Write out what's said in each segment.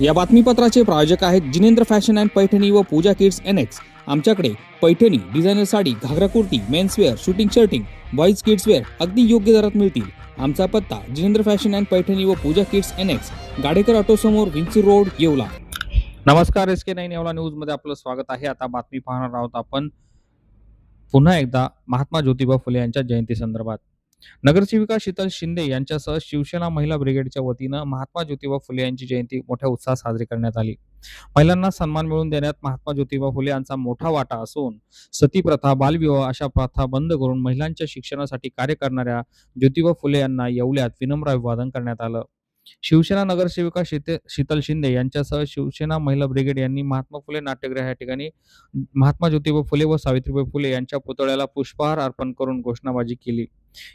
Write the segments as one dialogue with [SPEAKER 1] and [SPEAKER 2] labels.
[SPEAKER 1] या बातमीपत्राचे प्रायोजक आहेत जिनेंद्र फॅशन अँड पैठणी व पूजा किड्स NX। आमच्याकडे Paithani, designer sari, ghagra kurti, menswear, shooting shirting, boys kidswear अगदी योग्य दरात मिळतील। आमचा पत्ता जिनेंद्र फॅशन अँड पैठणी व पूजा किड्स NX, गाडेकर ऑटो समोर, विंचूर रोड, येवला। नमस्कार, SK9 येवला न्यूज मध्ये आपलं स्वागत आहे। आता बातमी पाहणार आहोत आपण पुन्हा एकदा महात्मा ज्योतिबा फुले यांच्या जयंती संदर्भात। नगरसेविका शीतल शिंदे यांच्यासह शिवसेना महिला ब्रिगेडच्या वतीनं महात्मा ज्योतिबा फुले यांची जयंती मोठ्या उत्साहात साजरी करण्यात आली। महिलांना सन्मान मिळवून देण्यात महात्मा ज्योतिबा फुले यांचा मोठा वाटा असून सती प्रथा, बालविवाह अशा प्रथा बंद करून महिलांच्या शिक्षणासाठी कार्य करणाऱ्या ज्योतिबा फुले यांना येवल्यात विनम्र अभिवादन करण्यात आलं। शिवसेना नगरसेविका शीतल शिंदे यांच्यासह शिवसेना महिला ब्रिगेड यांनी महात्मा फुले नाट्यगृह या ठिकाणी महात्मा ज्योतिबा फुले व सावित्रीबाई फुले यांच्या पुतळ्याला पुष्पहार अर्पण करून घोषणाबाजी केली।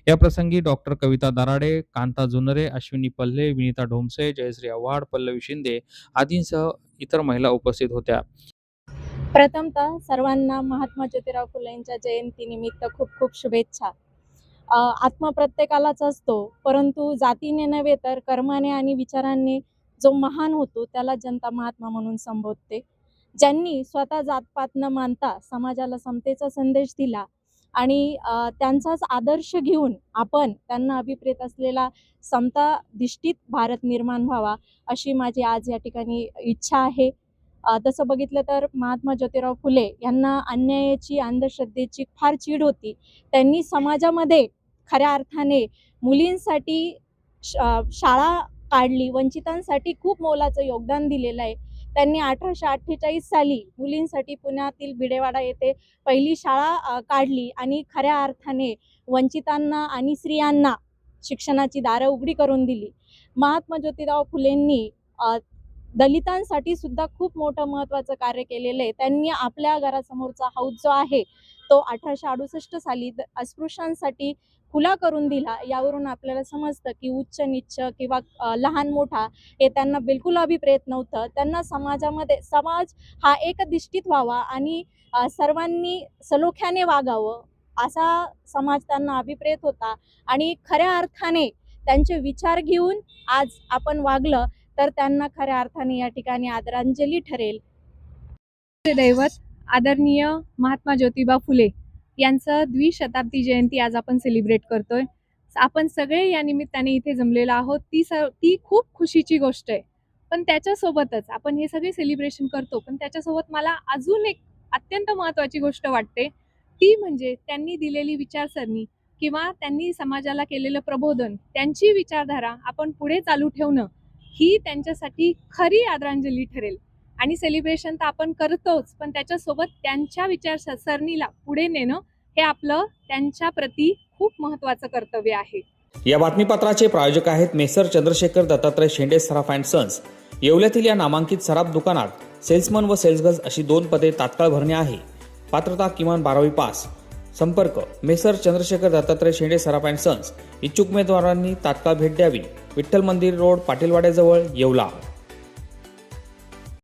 [SPEAKER 1] या प्रसंगी डॉक्टर कविता दराडे, कांता जुनरे, अश्विनी पल्ले, विनीता ढोमसे, जयश्री आव्हाड, पल्लवी शिंदे आदींसह इतर महिला उपस्थित होत्या।
[SPEAKER 2] प्रथमतः सर्वांना महात्मा ज्योतिराव फुले यांच्या जयंतीनिमित्त खूप खूप शुभेच्छा। आत्मा प्रत्येकालाच असतो, परंतु जातीने नव्हे तर कर्माने आणि विचारांनी जो महान होतो त्याला जनता महात्मा म्हणून संबोधते। ज्यांनी स्वतः जातपात न मानता समाजाला समतेचा संदेश दिला आणि त्यांचाच आदर्श घेऊन आपण त्यांना अभिप्रेत असलेला समताधिष्ठित भारत निर्माण व्हावा अशी माझी आज या ठिकाणी इच्छा आहे। तसं बघितलं तर महात्मा ज्योतिराव फुले यांना अन्यायाची, अंधश्रद्धेची फार चीड होती। त्यांनी समाजामध्ये खऱ्या अर्थाने मुलींसाठी शाळा काढली, वंचितांसाठी खूप मोलाचं योगदान दिलेलं आहे। त्यांनी 1848 साली मुलींसाठी पुण्यातील भिडेवाडा येथे पहिली शाळा काढली आणि खऱ्या अर्थाने वंचितांना आणि स्त्रियांना शिक्षणाची दारं उघडी करून दिली। महात्मा ज्योतिराव फुलेंनी दलितांसाठी सुद्धा खूप मोठं महत्त्वाचं कार्य केलेलं आहे। त्यांनी आपल्या घरासमोरचा हौद जो आहे तो 1868 साली अस्पृश्यांसाठी खुला करून दिला। यावरून आपल्याला समजतं की उच्च नीच किंवा लहान मोठा हे त्यांना बिलकुल अभिप्रेत नव्हतं। त्यांना समाजामध्ये समाज हा एकदिष्टित व्हावा आणि सर्वांनी सलोख्याने वागावं असा समाज त्यांना अभिप्रेत होता आणि खऱ्या अर्थाने त्यांचे विचार घेऊन आज आपण वागलं तर त्यांना खऱ्या अर्थाने या ठिकाणी आदरांजली ठरेल।
[SPEAKER 3] दैवत आदरणीय महात्मा ज्योतिबा फुले यांचं द्विशताब्दी जयंती आज आपण सेलिब्रेट करतोय। आपण सगळे या निमित्ताने इथे जमलेलो आहोत। ती खूप खुशीची गोष्ट आहे। पण त्याच्यासोबतच आपण हे सगळे सेलिब्रेशन करतो, पण त्याच्यासोबत मला अजून एक अत्यंत महत्त्वाची गोष्ट वाटते, ती म्हणजे त्यांनी दिलेली विचारसरणी किंवा त्यांनी समाजाला केलेलं प्रबोधन, त्यांची विचारधारा आपण पुढे चालू ठेवणं ही त्यांच्यासाठी खरी आदरांजली ठरेल। आणि सेलिब्रेशन तर आपण करतोच, पण त्याच्यासोबत त्यांच्या विचारसरणीला पुढे नेणं हे आपलं त्यांच्या प्रती खूप महत्त्वाचं कर्तव्य आहे।
[SPEAKER 1] या बातमीपत्राचे प्रायोजक आहेत messrs Chandrashekhar Dattatray Shende Saraf and sons. येवल्यातील या नामांकित सराफ दुकानात सेल्समन व सेल्सगर्ल्स अशी 2 पदे तात्काळ भरणे आहे। पात्रता किमान 12वी पास। संपर्क messrs Chandrashekhar Dattatray Shende Saraf and sons. इच्छुक उमेदवारांनी तात्काळ भेट द्यावी। विठ्ठल मंदिर रोड, पाटीलवाड्याजवळ, येवला।